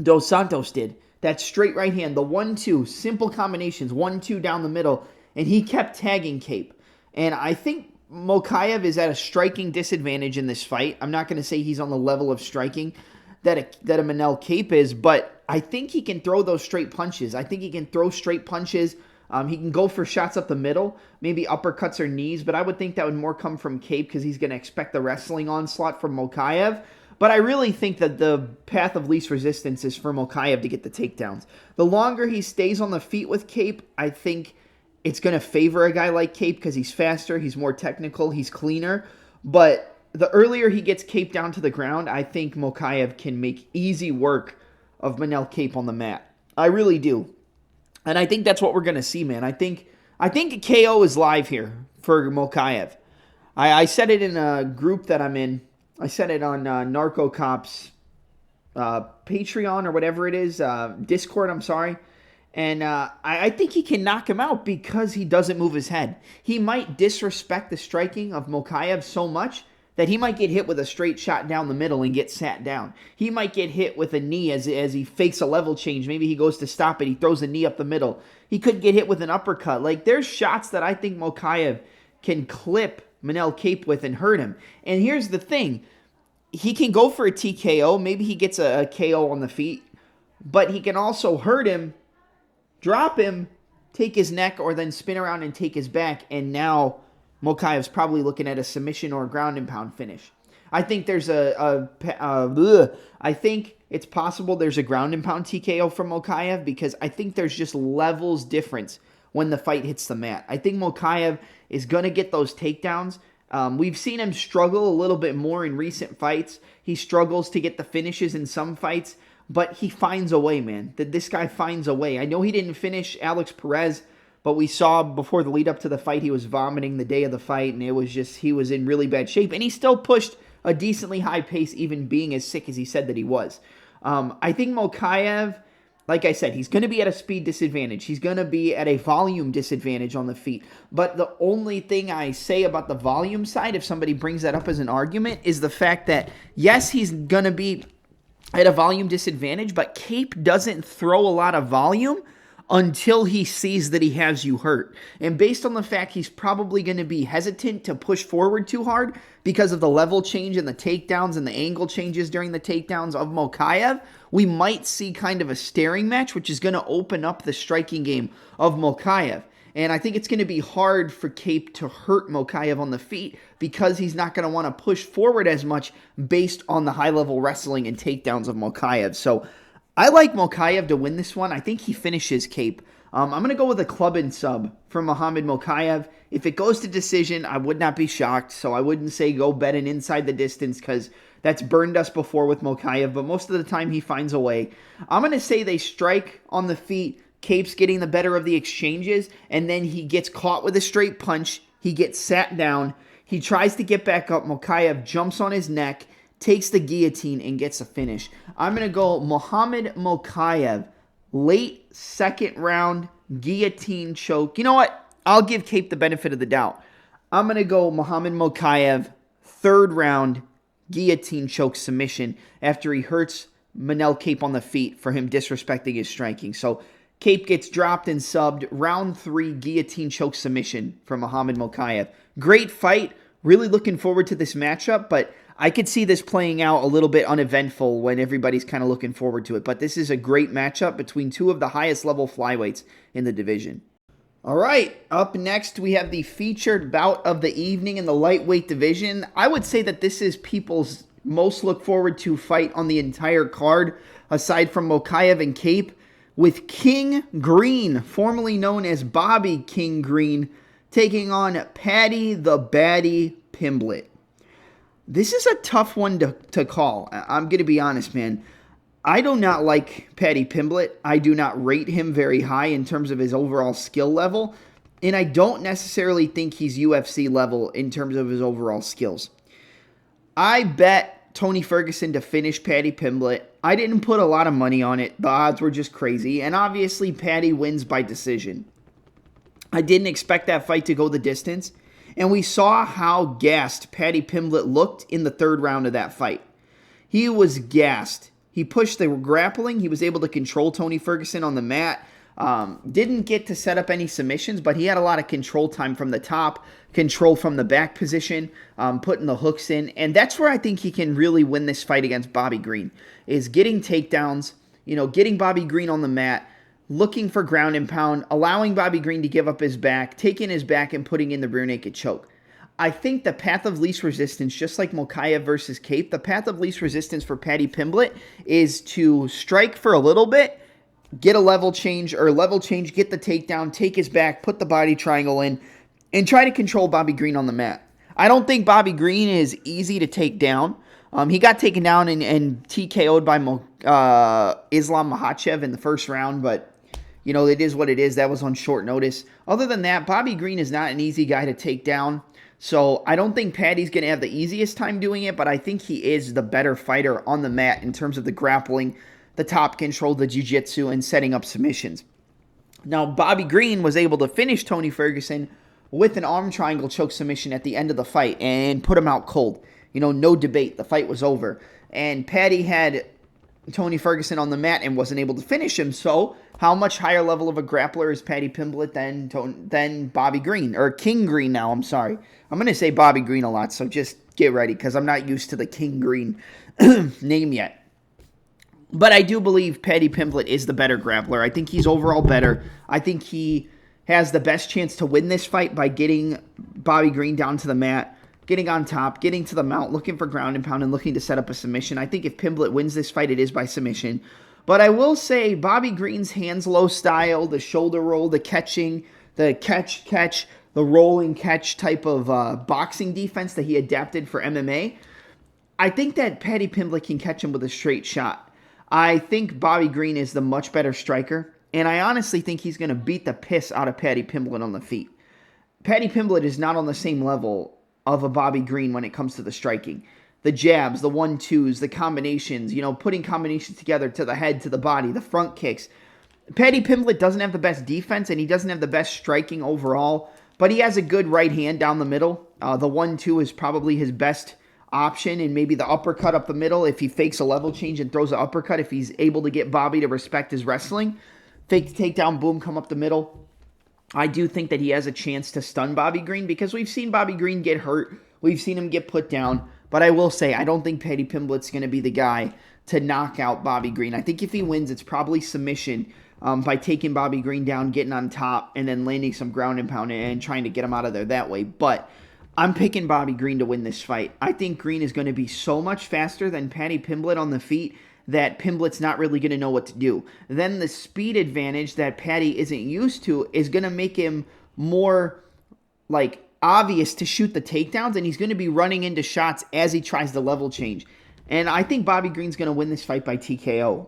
Dos Santos did. That straight right hand, the 1-2, simple combinations, 1-2 down the middle, and he kept tagging Kape. And I think Mokaev is at a striking disadvantage in this fight. I'm not going to say he's on the level of striking that a Manel Kape is, but I think he can throw those straight punches. I think he can throw straight punches. He can go for shots up the middle, maybe uppercuts or knees, but I would think that would more come from Kape because he's going to expect the wrestling onslaught from Mokaev. But I really think that the path of least resistance is for Mokaev to get the takedowns. The longer he stays on the feet with Kape, I think it's going to favor a guy like Kape because he's faster, he's more technical, he's cleaner. But the earlier he gets Kape down to the ground, I think Mokaev can make easy work of Manel Kape on the mat. I really do. And I think that's what we're going to see, man. I think a KO is live here for Mokaev. I said it in a group that I'm in. I said it on Narco Cops Patreon or whatever it is, Discord, I'm sorry. And I think he can knock him out because he doesn't move his head. He might disrespect the striking of Mokaev so much that he might get hit with a straight shot down the middle and get sat down. He might get hit with a knee as he fakes a level change. Maybe he goes to stop it. He throws a knee up the middle. He could get hit with an uppercut. Like, there's shots that I think Mokaev can clip Manel Kape with and hurt him. And here's the thing. He can go for a TKO. Maybe he gets a KO on the feet. But he can also hurt him, drop him, take his neck, or then spin around and take his back. And now Mokaev's probably looking at a submission or a ground and pound finish. I think there's I think it's possible there's a ground and pound TKO from Mokaev because I think there's just levels difference when the fight hits the mat. I think Mokaev is going to get those takedowns. We've seen him struggle a little bit more in recent fights. He struggles to get the finishes in some fights, but he finds a way, man. This guy finds a way. I know he didn't finish Alex Perez, but we saw before the lead up to the fight, he was vomiting the day of the fight, and it was just, he was in really bad shape, and he still pushed a decently high pace, even being as sick as he said that he was. I think Mokaev, like I said, he's going to be at a speed disadvantage. He's going to be at a volume disadvantage on the feet. But the only thing I say about the volume side, if somebody brings that up as an argument, is the fact that, yes, he's going to be at a volume disadvantage, but Kape doesn't throw a lot of volume until he sees that he has you hurt. And based on the fact he's probably going to be hesitant to push forward too hard because of the level change and the takedowns and the angle changes during the takedowns of Mokaev, we might see kind of a staring match, which is going to open up the striking game of Mokaev. And I think it's going to be hard for Kape to hurt Mokaev on the feet because he's not going to want to push forward as much based on the high-level wrestling and takedowns of Mokaev. So I like Mokaev to win this one. I think he finishes Kape. I'm going to go with a club and sub for Muhammad Mokaev. If it goes to decision, I would not be shocked. So I wouldn't say go bet an inside the distance because that's burned us before with Mokaev. But most of the time he finds a way. I'm going to say they strike on the feet. Kape's getting the better of the exchanges. And then he gets caught with a straight punch. He gets sat down. He tries to get back up. Mokaev jumps on his neck, takes the guillotine, and gets a finish. I'm going to go Muhammad Mokaev, late second round, guillotine choke. You know what? I'll give Kape the benefit of the doubt. I'm going to go Muhammad Mokaev, third round, guillotine choke submission after he hurts Manel Kape on the feet for him disrespecting his striking. So Kape gets dropped and subbed. Round 3, guillotine choke submission from Muhammad Mokaev. Great fight. Really looking forward to this matchup, but I could see this playing out a little bit uneventful when everybody's kind of looking forward to it. But this is a great matchup between two of the highest level flyweights in the division. All right, up next we have the featured bout of the evening in the lightweight division. I would say that this is people's most look forward to fight on the entire card, aside from Mokaev and Kape, with King Green, formerly known as Bobby King Green, taking on Paddy the Baddie Pimblett. This is a tough one to call. I'm going to be honest, man. I do not like Paddy Pimblett. I do not rate him very high in terms of his overall skill level, and I don't necessarily think he's UFC level in terms of his overall skills. I bet Tony Ferguson to finish Paddy Pimblett. I didn't put a lot of money on it. The odds were just crazy, and obviously Paddy wins by decision. I didn't expect that fight to go the distance, and we saw how gassed Paddy Pimblett looked in the third round of that fight. He was gassed. He pushed the grappling. He was able to control Tony Ferguson on the mat. Didn't get to set up any submissions, but he had a lot of control time from the top, control from the back position, putting the hooks in. And that's where I think he can really win this fight against Bobby Green, is getting takedowns, getting Bobby Green on the mat, looking for ground and pound, allowing Bobby Green to give up his back, taking his back and putting in the rear naked choke. I think the path of least resistance, just like Mokaev versus Kape, the path of least resistance for Paddy Pimblett is to strike for a little bit, get a level change, get the takedown, take his back, put the body triangle in, and try to control Bobby Green on the mat. I don't think Bobby Green is easy to take down. He got taken down and TKO'd by Islam Makhachev in the first round, but it is what it is. That was on short notice. Other than that, Bobby Green is not an easy guy to take down. So I don't think Paddy's going to have the easiest time doing it, but I think he is the better fighter on the mat in terms of the grappling, the top control, the jiu-jitsu, and setting up submissions. Now, Bobby Green was able to finish Tony Ferguson with an arm triangle choke submission at the end of the fight and put him out cold. No debate. The fight was over. And Paddy had Tony Ferguson on the mat and wasn't able to finish him. So how much higher level of a grappler is Paddy Pimblett than Bobby Green? Or King Green now, I'm sorry. I'm going to say Bobby Green a lot, so just get ready because I'm not used to the King Green name yet. But I do believe Paddy Pimblett is the better grappler. I think he's overall better. I think he has the best chance to win this fight by getting Bobby Green down to the mat, getting on top, getting to the mount, looking for ground and pound, and looking to set up a submission. I think if Pimblett wins this fight, it is by submission. But I will say Bobby Green's hands low style, the shoulder roll, the catching, the catch, the roll and catch type of boxing defense that he adapted for MMA, I think that Paddy Pimblett can catch him with a straight shot. I think Bobby Green is the much better striker, and I honestly think he's going to beat the piss out of Paddy Pimblett on the feet. Paddy Pimblett is not on the same level of a Bobby Green when it comes to the striking. The jabs, the 1-2s, the combinations, putting combinations together to the head, to the body, the front kicks. Paddy Pimblett doesn't have the best defense, and he doesn't have the best striking overall, but he has a good right hand down the middle. The 1-2 is probably his best option, and maybe the uppercut up the middle if he fakes a level change and throws an uppercut, if he's able to get Bobby to respect his wrestling. Fake the takedown, boom, come up the middle. I do think that he has a chance to stun Bobby Green because we've seen Bobby Green get hurt. We've seen him get put down. But I will say, I don't think Paddy Pimblett's going to be the guy to knock out Bobby Green. I think if he wins, it's probably submission by taking Bobby Green down, getting on top, and then landing some ground and pound and trying to get him out of there that way. But I'm picking Bobby Green to win this fight. I think Green is going to be so much faster than Paddy Pimblett on the feet that Pimblett's not really going to know what to do. Then the speed advantage that Paddy isn't used to is going to make him more obvious to shoot the takedowns, and he's going to be running into shots as he tries the level change. And I think Bobby Green's going to win this fight by TKO.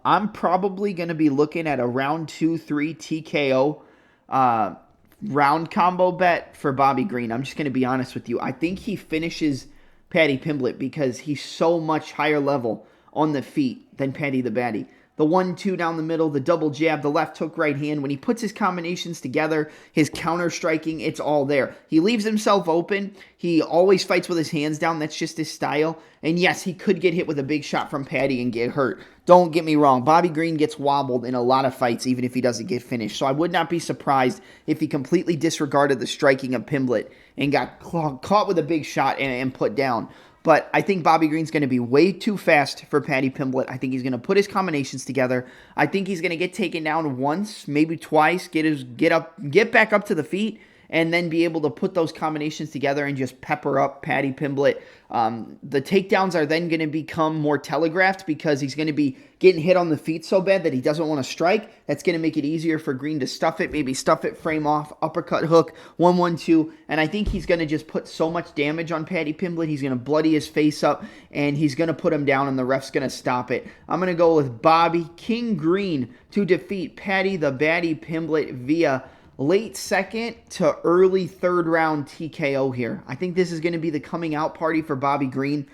I'm probably going to be looking at a round 2-3 TKO round combo bet for Bobby Green. I'm just going to be honest with you. I think he finishes Paddy Pimblett because he's so much higher level on the feet than Paddy the Baddy. The 1-2 down the middle, the double jab, the left hook, right hand. When he puts his combinations together, his counter striking, it's all there. He leaves himself open. He always fights with his hands down. That's just his style. And yes, he could get hit with a big shot from Paddy and get hurt. Don't get me wrong. Bobby Green gets wobbled in a lot of fights, even if he doesn't get finished. So I would not be surprised if he completely disregarded the striking of Pimblett and got caught with a big shot and put down. But I think Bobby Green's going to be way too fast for Paddy Pimblett. I think he's going to put his combinations together. I think he's going to get taken down once, maybe twice, get back up to the feet, and then be able to put those combinations together and just pepper up Paddy Pimblett. The takedowns are then going to become more telegraphed because he's going to be getting hit on the feet so bad that he doesn't want to strike. That's going to make it easier for Green to stuff it, maybe stuff it, frame off, uppercut hook, 1-1-2. And I think he's going to just put so much damage on Paddy Pimblett. He's going to bloody his face up, and he's going to put him down, and the ref's going to stop it. I'm going to go with Bobby King Green to defeat Paddy the Baddy Pimblett via late second to early third round TKO here. I think this is going to be the coming out party for Bobby Green.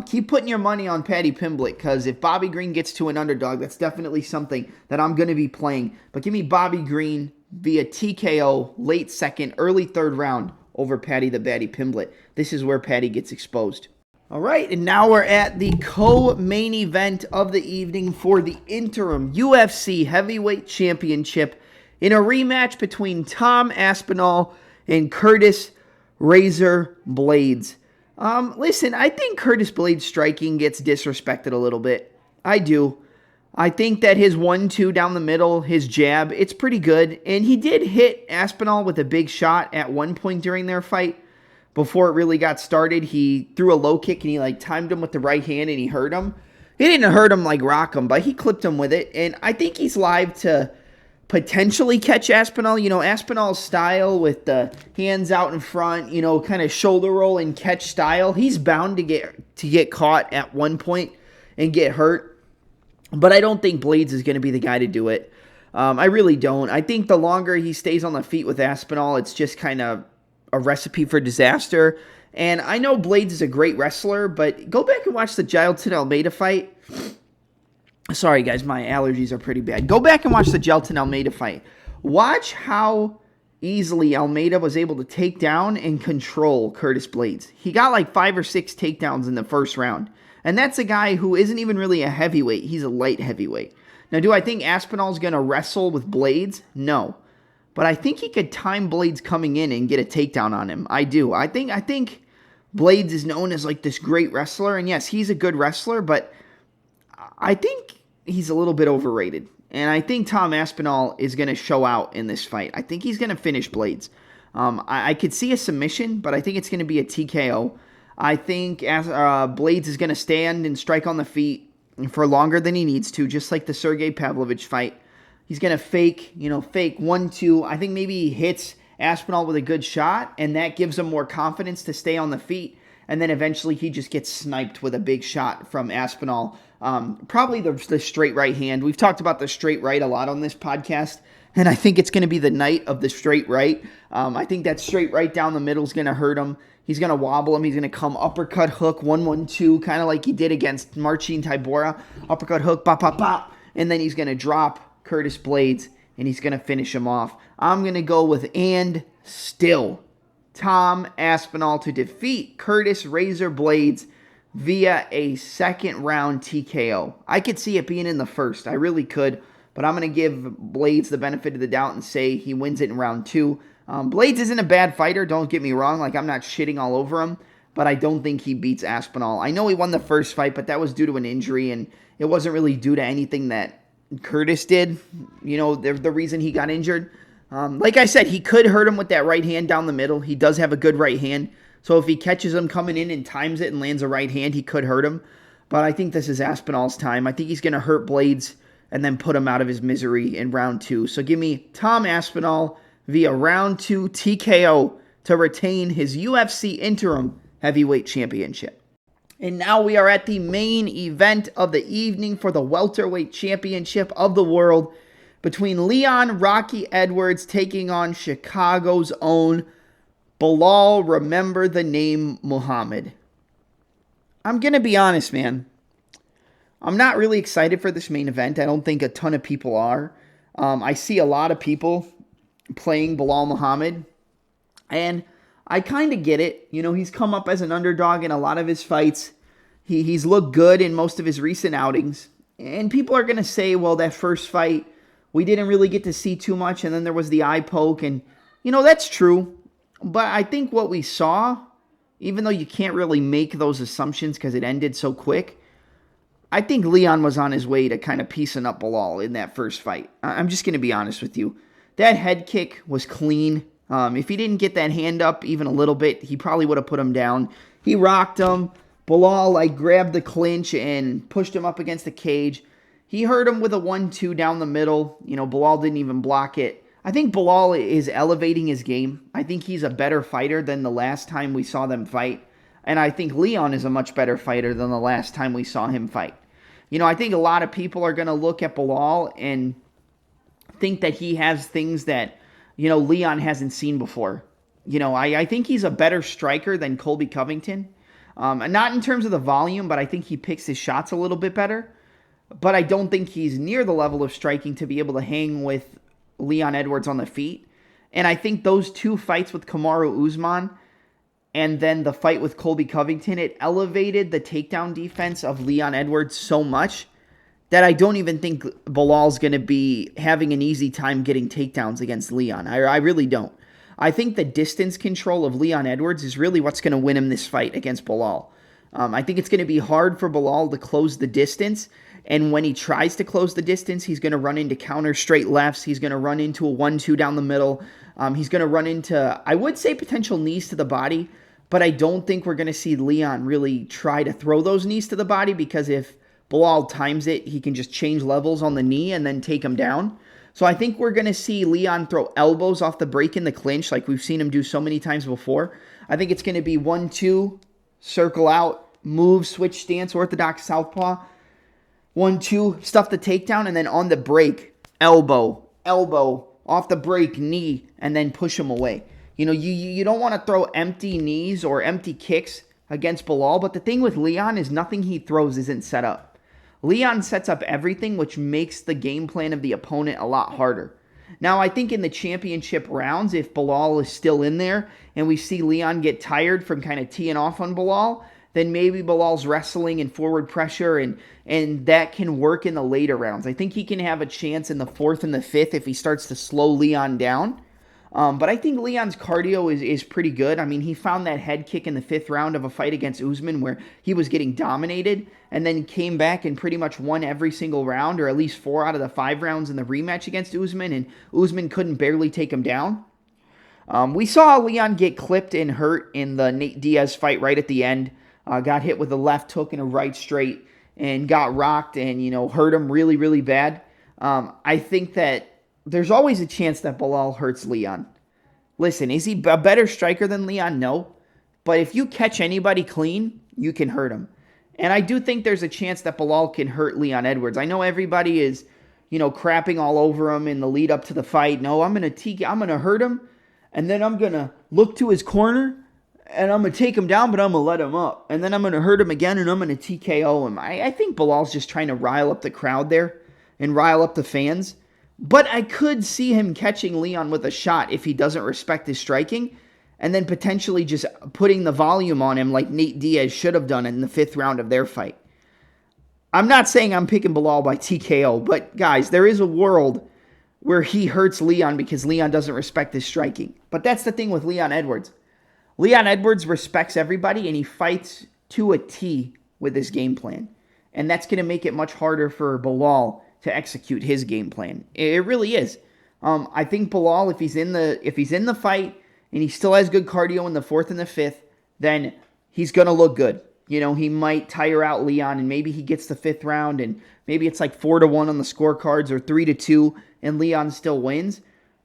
Keep putting your money on Paddy Pimblett because if Bobby Green gets to an underdog, that's definitely something that I'm going to be playing. But give me Bobby Green via TKO late second, early third round over Paddy the Baddy Pimblett. This is where Paddy gets exposed. All right, and now we're at the co-main event of the evening for the interim UFC Heavyweight Championship in a rematch between Tom Aspinall and Curtis Razor Blaydes. Listen, I think Curtis Blaydes' striking gets disrespected a little bit. I do. I think that his 1-2 down the middle, his jab, it's pretty good. And he did hit Aspinall with a big shot at one point during their fight. Before it really got started, he threw a low kick and he timed him with the right hand and he hurt him. He didn't hurt him like rock him, but he clipped him with it. And I think he's live to potentially catch Aspinall. Aspinall's style with the hands out in front, kind of shoulder roll and catch style. He's bound to get caught at one point and get hurt. But I don't think Blaydes is going to be the guy to do it. I really don't. I think the longer he stays on the feet with Aspinall, it's just kind of a recipe for disaster. And I know Blaydes is a great wrestler, but go back and watch the Jailton Almeida fight. Sorry, guys, my allergies are pretty bad. Go back and watch the Jailton Almeida fight. Watch how easily Almeida was able to take down and control Curtis Blaydes. He got 5 or 6 takedowns in the first round. And that's a guy who isn't even really a heavyweight. He's a light heavyweight. Now, do I think Aspinall's going to wrestle with Blaydes? No. But I think he could time Blaydes coming in and get a takedown on him. I do. I think Blaydes is known as this great wrestler. And yes, he's a good wrestler, but I think he's a little bit overrated. And I think Tom Aspinall is going to show out in this fight. I think he's going to finish Blaydes. I could see a submission, but I think it's going to be a TKO. I think Blaydes is going to stand and strike on the feet for longer than he needs to, just like the Sergey Pavlovich fight. He's going to fake 1-2. I think maybe he hits Aspinall with a good shot, and that gives him more confidence to stay on the feet. And then eventually he just gets sniped with a big shot from Aspinall. Probably the straight right hand. We've talked about the straight right a lot on this podcast, and I think it's going to be the night of the straight right. I think that straight right down the middle is going to hurt him. He's going to wobble him. He's going to come uppercut hook, 1-1-2, kind of like he did against Marcin Tybura. Uppercut hook, bop, bop, bop. And then he's going to drop Curtis Blaydes, and he's going to finish him off. I'm going to go with and still Tom Aspinall to defeat Curtis Razor Blaydes via a second round TKO. I could see it being in the first. I really could. But I'm going to give Blaydes the benefit of the doubt and say he wins it in round 2. Blaydes isn't a bad fighter. Don't get me wrong. I'm not shitting all over him. But I don't think he beats Aspinall. I know he won the first fight, but that was due to an injury. And it wasn't really due to anything that Curtis did. The reason he got injured. Like I said, he could hurt him with that right hand down the middle. He does have a good right hand. So if he catches him coming in and times it and lands a right hand, he could hurt him. But I think this is Aspinall's time. I think he's going to hurt Blaydes and then put him out of his misery in round 2. So give me Tom Aspinall via round 2 TKO to retain his UFC interim heavyweight championship. And now we are at the main event of the evening for the welterweight championship of the world between Leon Rocky Edwards taking on Chicago's own Belal, remember the name Muhammad. I'm going to be honest, man. I'm not really excited for this main event. I don't think a ton of people are. I see a lot of people playing Belal Muhammad, and I kind of get it. You know, he's come up as an underdog in a lot of his fights. He's looked good in most of his recent outings. And people are going to say, well, that first fight, we didn't really get to see too much, and then there was the eye poke, and, you know, that's true. But I think what we saw, even though you can't really make those assumptions because it ended so quick, I think Leon was on his way to kind of piecing up Belal in that first fight. I'm just going to be honest with you. That head kick was clean. If he didn't get that hand up even a little bit, he probably would have put him down. He rocked him. Belal grabbed the clinch and pushed him up against the cage. He hurt him with a 1-2 down the middle. You know, Belal didn't even block it. I think Belal is elevating his game. I think he's a better fighter than the last time we saw them fight. And I think Leon is a much better fighter than the last time we saw him fight. You know, I think a lot of people are going to look at Belal and think that he has things that, you know, Leon hasn't seen before. You know, I think he's a better striker than Colby Covington. Not in terms of the volume, but I think he picks his shots a little bit better. But I don't think he's near the level of striking to be able to hang with Leon Edwards on the feet. And I think those two fights with Kamaru Usman and then the fight with Colby Covington, it elevated the takedown defense of Leon Edwards so much that I don't even think Belal's going to be having an easy time getting takedowns against Leon. I really don't. I think the distance control of Leon Edwards is really what's going to win him this fight against Belal. I think it's going to be hard for Belal to close the distance, and when he tries to close the distance, he's going to run into counter straight lefts. He's going to run into a 1-2 down the middle. He's going to run into, I would say, potential knees to the body, but I don't think we're going to see Leon really try to throw those knees to the body, because if Belal times it, he can just change levels on the knee and then take him down. So I think we're going to see Leon throw elbows off the break in the clinch like we've seen him do so many times before. I think it's going to be 1-2, circle out, move, switch stance, orthodox southpaw. 1-2, stuff the takedown, and then on the break, elbow, off the break, knee, and then push him away. You know, you don't want to throw empty knees or empty kicks against Belal, but the thing with Leon is nothing he throws isn't set up. Leon sets up everything, which makes the game plan of the opponent a lot harder. Now, I think in the championship rounds, if Belal is still in there and we see Leon get tired from kind of teeing off on Belal, then maybe Belal's wrestling and forward pressure, and that can work in the later rounds. I think he can have a chance in the 4th and the 5th if he starts to slow Leon down. But I think Leon's cardio is pretty good. I mean, he found that head kick in the 5th round of a fight against Usman where he was getting dominated and then came back and pretty much won every single round, or at least 4 out of the 5 rounds in the rematch against Usman, and Usman couldn't barely take him down. We saw Leon get clipped and hurt in the Nate Diaz fight right at the end. Got hit with a left hook and a right straight and got rocked and, you know, hurt him really, really bad. I think that there's always a chance that Belal hurts Leon. Listen, is he a better striker than Leon? No. But if you catch anybody clean, you can hurt him. And I do think there's a chance that Belal can hurt Leon Edwards. I know everybody is, you know, crapping all over him in the lead up to the fight. No, I'm going to hurt him, and then I'm going to look to his corner, and I'm going to take him down, but I'm going to let him up. And then I'm going to hurt him again, and I'm going to TKO him. I think Belal's just trying to rile up the crowd there and rile up the fans. But I could see him catching Leon with a shot if he doesn't respect his striking, and then potentially just putting the volume on him like Nate Diaz should have done in the 5th round of their fight. I'm not saying I'm picking Belal by TKO, but guys, there is a world where he hurts Leon because Leon doesn't respect his striking. But that's the thing with Leon Edwards. Leon Edwards respects everybody, and he fights to a T with his game plan. And that's going to make it much harder for Belal to execute his game plan. It really is. I think Belal, if he's in the fight and he still has good cardio in the 4th and the 5th, then he's going to look good. You know, he might tire out Leon, and maybe he gets the 5th round, and maybe it's like 4-1 on the scorecards or 3-2, and Leon still wins.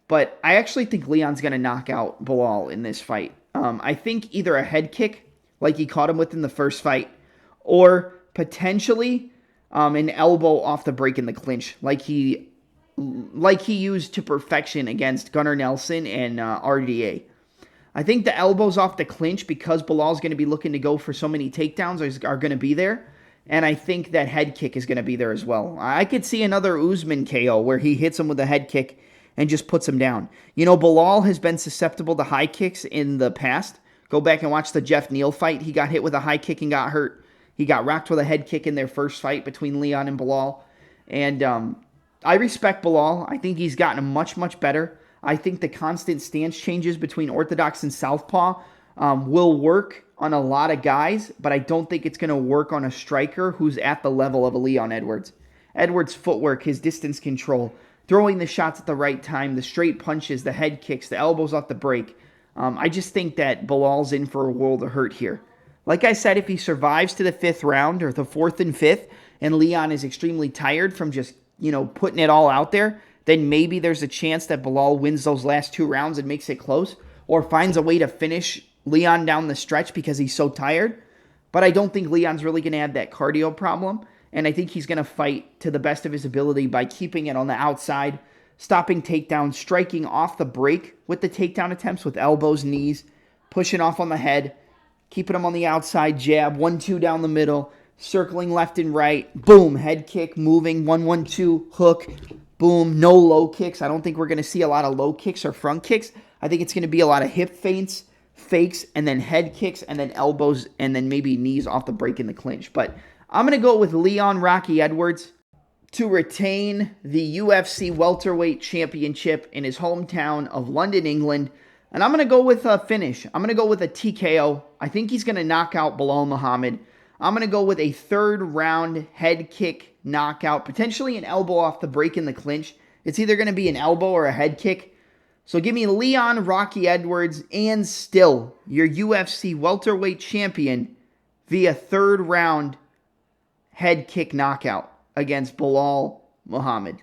But I actually think Leon's going to knock out Belal in this fight. I think either a head kick, like he caught him with in the first fight, or potentially an elbow off the break in the clinch, like he like he used to perfection against Gunnar Nelson and RDA. I think the elbows off the clinch, because Bilal's going to be looking to go for so many takedowns, are going to be there. And I think that head kick is going to be there as well. I could see another Usman KO where he hits him with a head kick and just puts him down. You know, Bilal has been susceptible to high kicks in the past. Go back and watch the Jeff Neal fight. He got hit with a high kick and got hurt. He got rocked with a head kick in their first fight between Leon and Bilal. And I respect Bilal. I think he's gotten much, much better. I think the constant stance changes between orthodox and southpaw will work on a lot of guys, but I don't think it's going to work on a striker who's at the level of a Leon Edwards. Edwards' footwork, his distance control, throwing the shots at the right time, the straight punches, the head kicks, the elbows off the break. I just think that Bilal's in for a world of hurt here. Like I said, if he survives to the 5th round or the 4th and 5th, and Leon is extremely tired from just, putting it all out there, then maybe there's a chance that Bilal wins those last 2 rounds and makes it close, or finds a way to finish Leon down the stretch because he's so tired. But I don't think Leon's really going to have that cardio problem, and I think he's going to fight to the best of his ability by keeping it on the outside, stopping takedowns, striking off the break with the takedown attempts with elbows, knees, pushing off on the head, keeping him on the outside, jab, 1-2 down the middle, circling left and right, boom, head kick, moving, 1-1-2, hook, boom, no low kicks. I don't think we're going to see a lot of low kicks or front kicks. I think it's going to be a lot of hip feints, fakes, and then head kicks, and then elbows, and then maybe knees off the break in the clinch. But I'm going to go with Leon Rocky Edwards to retain the UFC welterweight championship in his hometown of London, England. And I'm going to go with a finish. I'm going to go with a TKO. I think he's going to knock out Belal Muhammad. I'm going to go with a 3rd round head kick knockout, potentially an elbow off the break in the clinch. It's either going to be an elbow or a head kick. So give me Leon Rocky Edwards and still your UFC welterweight champion via 3rd round head kick knockout against Belal Muhammad.